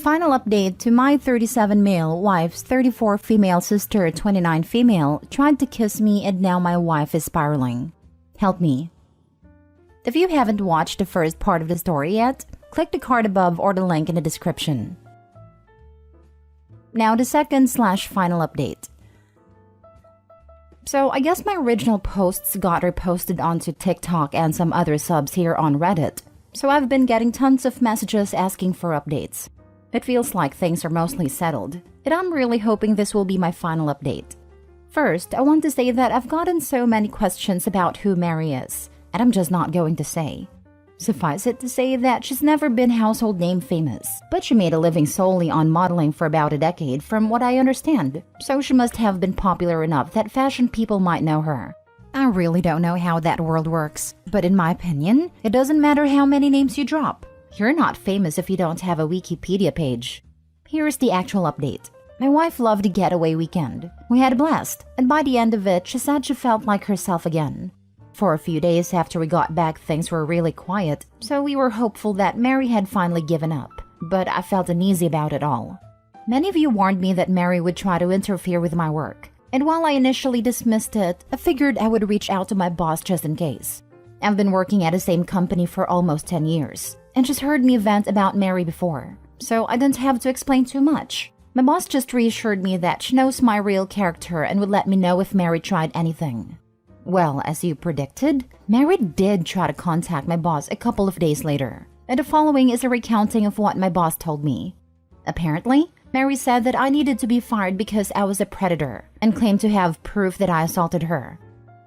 Final update to my 37 male wife's 34 female sister 29 female tried to kiss me and now my wife is spiraling. Help me. If you haven't watched the first part of the story yet, click the card above or the link in the description. Now the second/final update. So I guess my original posts got reposted onto TikTok and some other subs here on Reddit. So I've been getting tons of messages asking for updates. It feels like things are mostly settled, and I'm really hoping this will be my final update. First, I want to say that I've gotten so many questions about who Mary is, and I'm just not going to say. Suffice it to say that she's never been household name famous, but she made a living solely on modeling for about a decade from what I understand, so she must have been popular enough that fashion people might know her. I really don't know how that world works, but in my opinion, it doesn't matter how many names you drop. You're not famous if you don't have a Wikipedia page. Here's the actual update. My wife loved a getaway weekend. We had a blast, and by the end of it, she said she felt like herself again. For a few days after we got back, things were really quiet, so we were hopeful that Mary had finally given up, but I felt uneasy about it all. Many of you warned me that Mary would try to interfere with my work, and while I initially dismissed it, I figured I would reach out to my boss just in case. I've been working at the same company for almost 10 years, and she's heard me vent about Mary before, so I didn't have to explain too much. My boss just reassured me that she knows my real character and would let me know if Mary tried anything. Well, as you predicted, Mary did try to contact my boss a couple of days later, and the following is a recounting of what my boss told me. Apparently, Mary said that I needed to be fired because I was a predator and claimed to have proof that I assaulted her.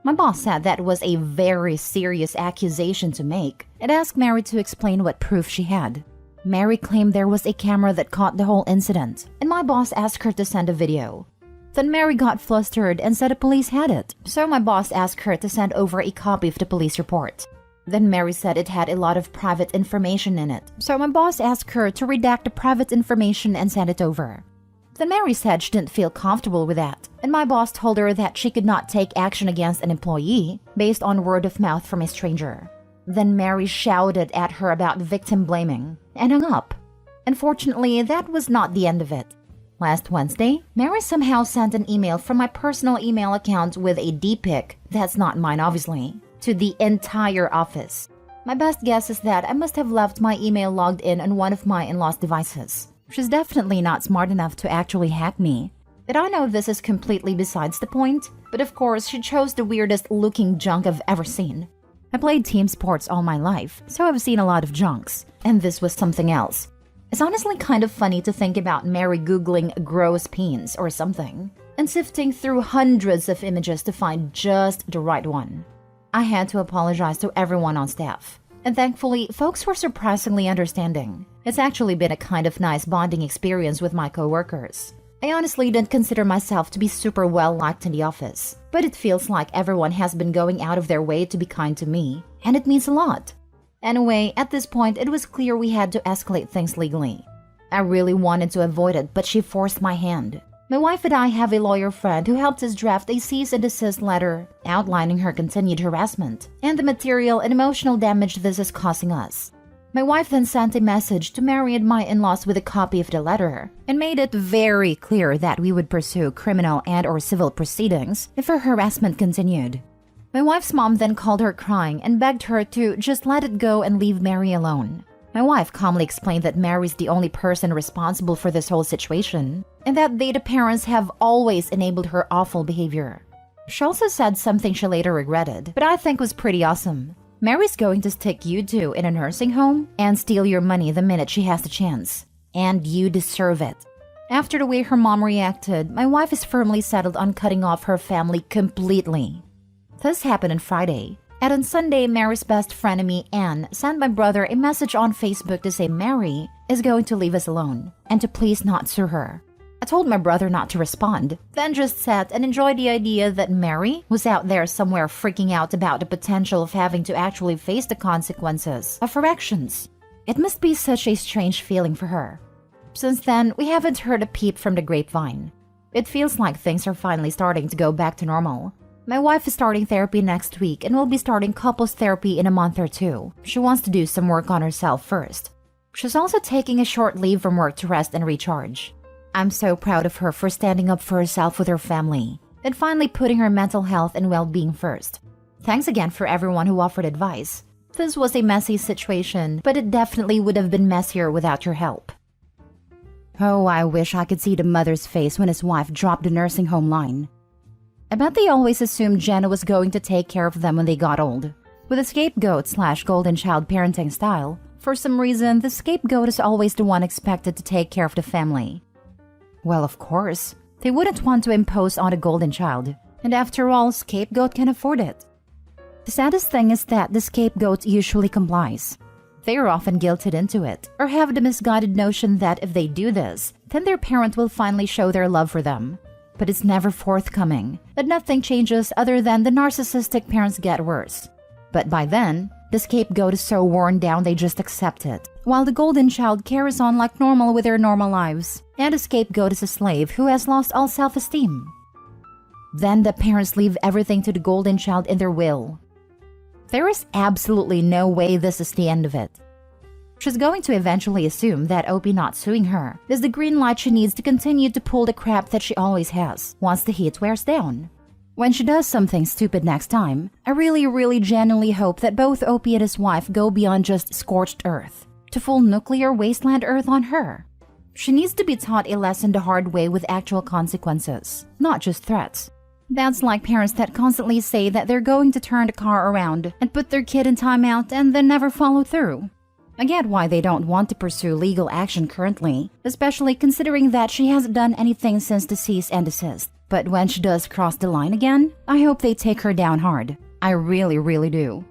My boss said that was a very serious accusation to make and asked Mary to explain what proof she had. Mary claimed there was a camera that caught the whole incident, and my boss asked her to send a video. Then Mary got flustered and said the police had it, so my boss asked her to send over a copy of the police report. Then Mary said it had a lot of private information in it, so my boss asked her to redact the private information and send it over. Then Mary said she didn't feel comfortable with that, and my boss told her that she could not take action against an employee based on word of mouth from a stranger. Then Mary shouted at her about victim blaming and hung up. Unfortunately, that was not the end of it. Last Wednesday, Mary somehow sent an email from my personal email account with a D-pic, that's not mine obviously, to the entire office. My best guess is that I must have left my email logged in on one of my in-laws' devices. She's definitely not smart enough to actually hack me. But I know this is completely besides the point, but of course she chose the weirdest looking junk I've ever seen. I played team sports all my life, so I've seen a lot of junks, and this was something else. It's honestly kind of funny to think about Mary Googling gross peens or something, and sifting through hundreds of images to find just the right one. I had to apologize to everyone on staff, and thankfully, folks were surprisingly understanding. It's actually been a kind of nice bonding experience with my coworkers. I honestly didn't consider myself to be super well liked in the office, but it feels like everyone has been going out of their way to be kind to me, and it means a lot. Anyway, at this point, it was clear we had to escalate things legally. I really wanted to avoid it, but she forced my hand. My wife and I have a lawyer friend who helped us draft a cease and desist letter outlining her continued harassment and the material and emotional damage this is causing us. My wife then sent a message to Mary and my in-laws with a copy of the letter and made it very clear that we would pursue criminal and/or civil proceedings if her harassment continued. My wife's mom then called her crying and begged her to just let it go and leave Mary alone. My wife calmly explained that Mary's the only person responsible for this whole situation and that they, the parents, have always enabled her awful behavior. She also said something she later regretted, but I think was pretty awesome. Mary's going to stick you two in a nursing home and steal your money the minute she has the chance. And you deserve it. After the way her mom reacted, my wife is firmly settled on cutting off her family completely. This happened on Friday, and on Sunday, Mary's best frenemy, Anne, sent my brother a message on Facebook to say Mary is going to leave us alone and to please not sue her. I told my brother not to respond, then just sat and enjoyed the idea that Mary was out there somewhere freaking out about the potential of having to actually face the consequences of her actions. It must be such a strange feeling for her. Since then, we haven't heard a peep from the grapevine. It feels like things are finally starting to go back to normal. My wife is starting therapy next week and will be starting couples therapy in a month or two. She wants to do some work on herself first. She's also taking a short leave from work to rest and recharge. I'm so proud of her for standing up for herself with her family and finally putting her mental health and well-being first. Thanks again for everyone who offered advice. This was a messy situation, but it definitely would have been messier without your help. Oh, I wish I could see the mother's face when his wife dropped the nursing home line. I bet they always assumed Jenna was going to take care of them when they got old. With a scapegoat/golden child parenting style, for some reason, the scapegoat is always the one expected to take care of the family. Well, of course, they wouldn't want to impose on a golden child, and after all, scapegoat can afford it. The saddest thing is that the scapegoat usually complies. They are often guilted into it, or have the misguided notion that if they do this, then their parent will finally show their love for them. But it's never forthcoming, and nothing changes other than the narcissistic parents get worse. But by then, the scapegoat is so worn down they just accept it, while the golden child carries on like normal with their normal lives, and the scapegoat is a slave who has lost all self-esteem. Then the parents leave everything to the golden child in their will. There is absolutely no way this is the end of it. She's going to eventually assume that OP not suing her is the green light she needs to continue to pull the crap that she always has once the heat wears down. When she does something stupid next time, I really genuinely hope that both OP and his wife go beyond just scorched earth to full nuclear wasteland earth on her. She needs to be taught a lesson the hard way with actual consequences, not just threats. That's like parents that constantly say that they're going to turn the car around and put their kid in timeout and then never follow through. I get why they don't want to pursue legal action currently, especially considering that she hasn't done anything since the cease and desist. But when she does cross the line again, I hope they take her down hard. I really do.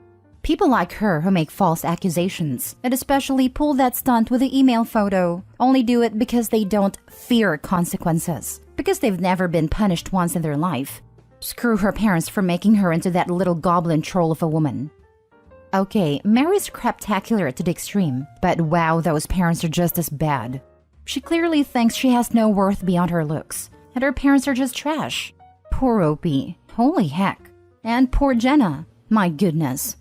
People like her who make false accusations, and especially pull that stunt with the email photo, only do it because they don't fear consequences, because they've never been punished once in their life. Screw her parents for making her into that little goblin troll of a woman. Okay, Mary's craptacular to the extreme, but wow, those parents are just as bad. She clearly thinks she has no worth beyond her looks, and her parents are just trash. Poor Opie, holy heck. And poor Jenna, my goodness.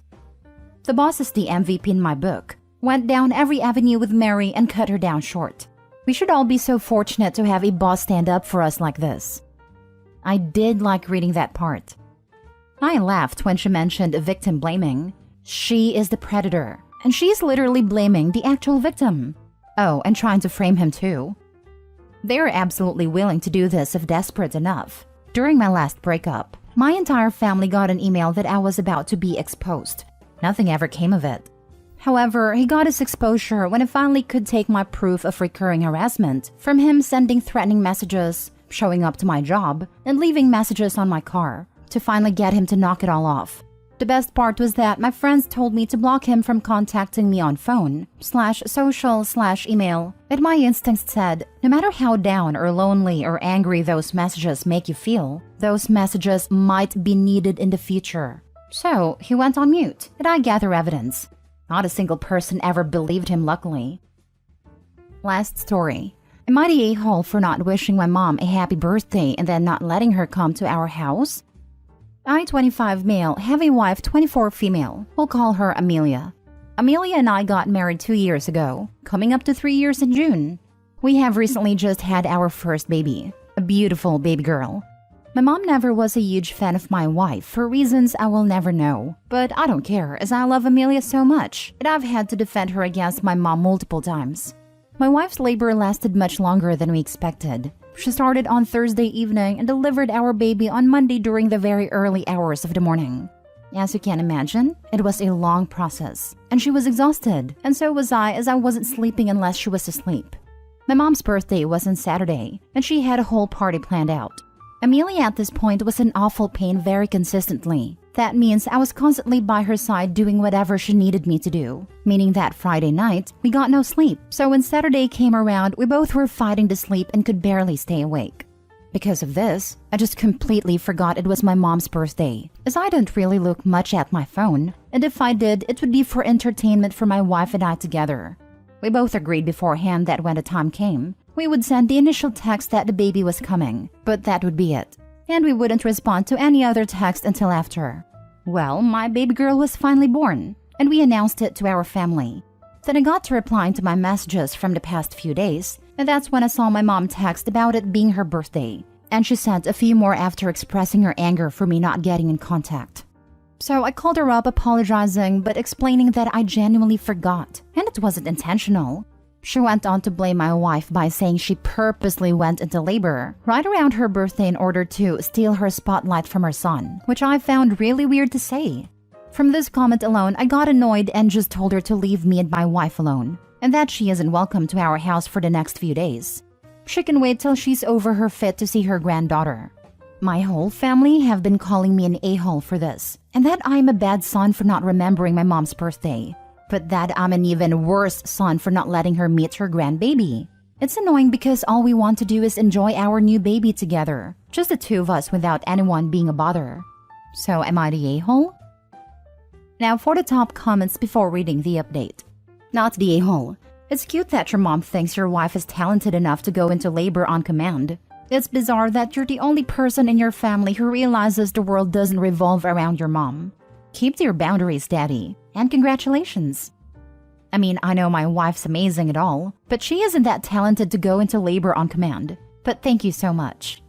The boss is the MVP in my book, went down every avenue with Mary and cut her down short. We should all be so fortunate to have a boss stand up for us like this. I did like reading that part. I laughed when she mentioned victim blaming. She is the predator, and she's literally blaming the actual victim. Oh, and trying to frame him too. They're absolutely willing to do this if desperate enough. During my last breakup, my entire family got an email that I was about to be exposed. Nothing ever came of it. However, he got his exposure when I finally could take my proof of recurring harassment from him sending threatening messages, showing up to my job, and leaving messages on my car to finally get him to knock it all off. The best part was that my friends told me to block him from contacting me on phone/social/email, and my instincts said, no matter how down or lonely or angry those messages make you feel, those messages might be needed in the future. So he went on mute, and I gather evidence. Not a single person ever believed him, luckily. Last story. Am I the a-hole for not wishing my mom a happy birthday and then not letting her come to our house? I, 25 male, have a wife, 24 female. We'll call her Amelia. Amelia and I got married 2 years ago, coming up to 3 years in June. We have recently just had our first baby, a beautiful baby girl. My mom never was a huge fan of my wife for reasons I will never know. But I don't care, as I love Amelia so much, and I've had to defend her against my mom multiple times. My wife's labor lasted much longer than we expected. She started on Thursday evening and delivered our baby on Monday during the very early hours of the morning. As you can imagine, it was a long process, and she was exhausted, and so was I, as I wasn't sleeping unless she was asleep. My mom's birthday was on Saturday, and she had a whole party planned out. Amelia at this point was in awful pain very consistently. That means I was constantly by her side doing whatever she needed me to do, meaning that Friday night, we got no sleep. So when Saturday came around, we both were fighting to sleep and could barely stay awake. Because of this, I just completely forgot it was my mom's birthday, as I don't really look much at my phone, and if I did, it would be for entertainment for my wife and I together. We both agreed beforehand that when the time came, we would send the initial text that the baby was coming, but that would be it, and we wouldn't respond to any other text until after. Well, my baby girl was finally born, and we announced it to our family. Then I got to replying to my messages from the past few days, and that's when I saw my mom text about it being her birthday. And she sent a few more after expressing her anger for me not getting in contact. So I called her up apologizing but explaining that I genuinely forgot, and it wasn't intentional. She went on to blame my wife by saying she purposely went into labor right around her birthday in order to steal her spotlight from her son, which I found really weird to say. From this comment alone, I got annoyed and just told her to leave me and my wife alone, and that she isn't welcome to our house for the next few days. She can wait till she's over her fit to see her granddaughter. My whole family have been calling me an a-hole for this, and that I'm a bad son for not remembering my mom's birthday, but that I'm an even worse son for not letting her meet her grandbaby. It's annoying because all we want to do is enjoy our new baby together, just the two of us without anyone being a bother. So am I the a-hole? Now for the top comments before reading the update. Not the a-hole. It's cute that your mom thinks your wife is talented enough to go into labor on command. It's bizarre that you're the only person in your family who realizes the world doesn't revolve around your mom. Keep to your boundaries, Daddy, and congratulations. I mean, I know my wife's amazing and all, but she isn't that talented to go into labor on command. But thank you so much.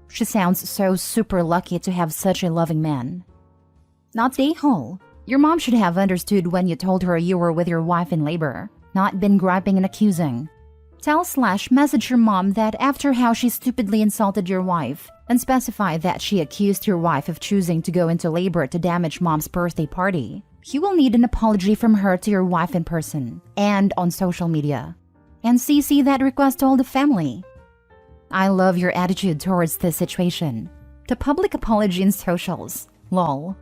She sounds so super lucky to have such a loving man. Not the a-hole. Your mom should have understood when you told her you were with your wife in labor, not been griping and accusing. Tell/message your mom that after how she stupidly insulted your wife, and specify that she accused your wife of choosing to go into labor to damage mom's birthday party. You will need an apology from her to your wife in person and on social media. And CC that request to all the family. I love your attitude towards this situation. The public apology in socials. Lol.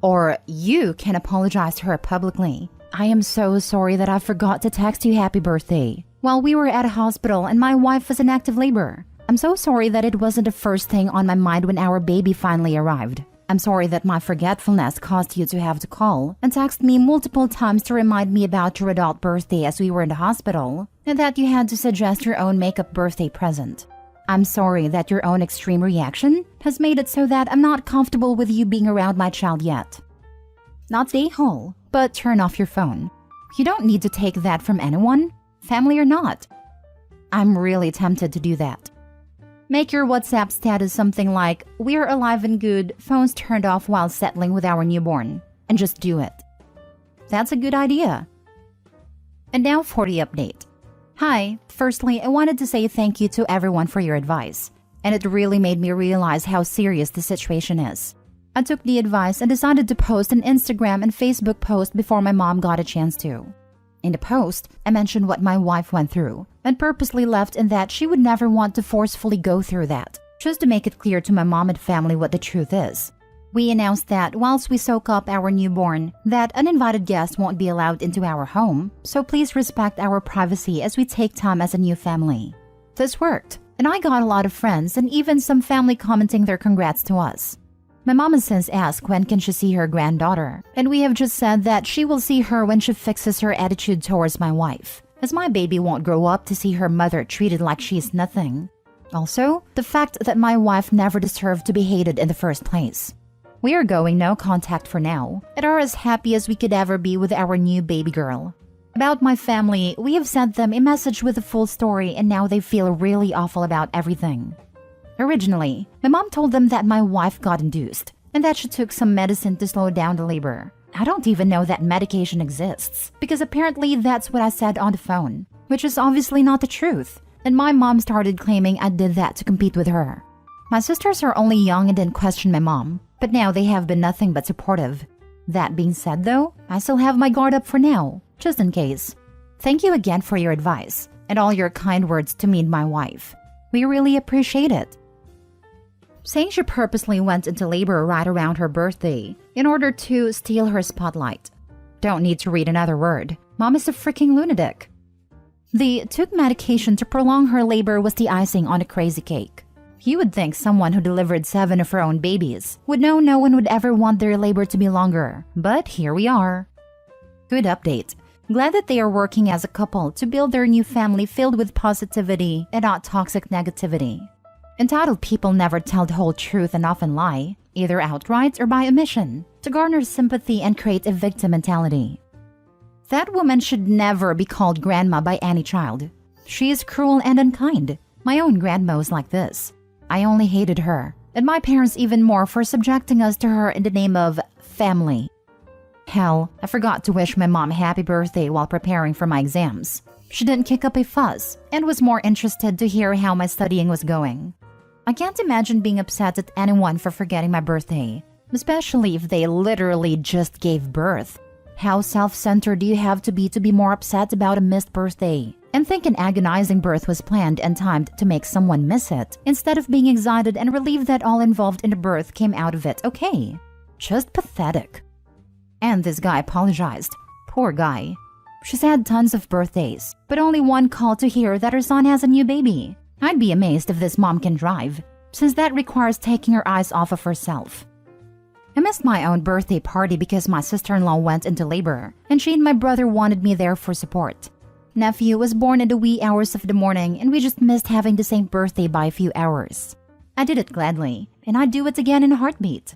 Or you can apologize to her publicly. I am so sorry that I forgot to text you happy birthday while we were at a hospital and my wife was in active labor. I'm so sorry that it wasn't the first thing on my mind when our baby finally arrived. I'm sorry that my forgetfulness caused you to have to call and text me multiple times to remind me about your adult birthday as we were in the hospital, and that you had to suggest your own makeup birthday present. I'm sorry that your own extreme reaction has made it so that I'm not comfortable with you being around my child yet. Not the a-hole, but turn off your phone. You don't need to take that from anyone, family or not. I'm really tempted to do that. Make your WhatsApp status something like, "We're alive and good, phones turned off while settling with our newborn," and just do it. That's a good idea. And now for the update. Hi, firstly, I wanted to say thank you to everyone for your advice, and it really made me realize how serious the situation is. I took the advice and decided to post an Instagram and Facebook post before my mom got a chance to. In the post, I mentioned what my wife went through, and purposely left in that she would never want to forcefully go through that, just to make it clear to my mom and family what the truth is. We announced that whilst we soak up our newborn, that uninvited guests won't be allowed into our home, so please respect our privacy as we take time as a new family. This worked, and I got a lot of friends and even some family commenting their congrats to us. My mom has since asked when can she see her granddaughter, and we have just said that she will see her when she fixes her attitude towards my wife, as my baby won't grow up to see her mother treated like she's nothing. Also, the fact that my wife never deserved to be hated in the first place. We are going no contact for now, and are as happy as we could ever be with our new baby girl. About my family, we have sent them a message with the full story and now they feel really awful about everything. Originally, my mom told them that my wife got induced and that she took some medicine to slow down the labor. I don't even know that medication exists, because apparently that's what I said on the phone, which is obviously not the truth, and my mom started claiming I did that to compete with her. My sisters are only young and didn't question my mom, but now they have been nothing but supportive. That being said though, I still have my guard up for now, just in case. Thank you again for your advice, and all your kind words to me and my wife. We really appreciate it. Saying she purposely went into labor right around her birthday in order to steal her spotlight. Don't need to read another word. Mom is a freaking lunatic. The took medication to prolong her labor was the icing on a crazy cake. You would think someone who delivered 7 of her own babies would know no one would ever want their labor to be longer, but here we are. Good update. Glad that they are working as a couple to build their new family filled with positivity and not toxic negativity. Entitled people never tell the whole truth and often lie, either outright or by omission, to garner sympathy and create a victim mentality. That woman should never be called grandma by any child. She is cruel and unkind. My own grandma was like this. I only hated her, and my parents even more for subjecting us to her in the name of family. Hell, I forgot to wish my mom happy birthday while preparing for my exams. She didn't kick up a fuss and was more interested to hear how my studying was going. I can't imagine being upset at anyone for forgetting my birthday, especially if they literally just gave birth. How self-centered do you have to be more upset about a missed birthday? And think an agonizing birth was planned and timed to make someone miss it, instead of being excited and relieved that all involved in the birth came out of it okay. Just pathetic. And this guy apologized. Poor guy. She's had tons of birthdays, but only one call to hear that her son has a new baby. I'd be amazed if this mom can drive, since that requires taking her eyes off of herself. I missed my own birthday party because my sister-in-law went into labor, and she and my brother wanted me there for support. Nephew was born in the wee hours of the morning, and we just missed having the same birthday by a few hours. I did it gladly, and I'd do it again in a heartbeat.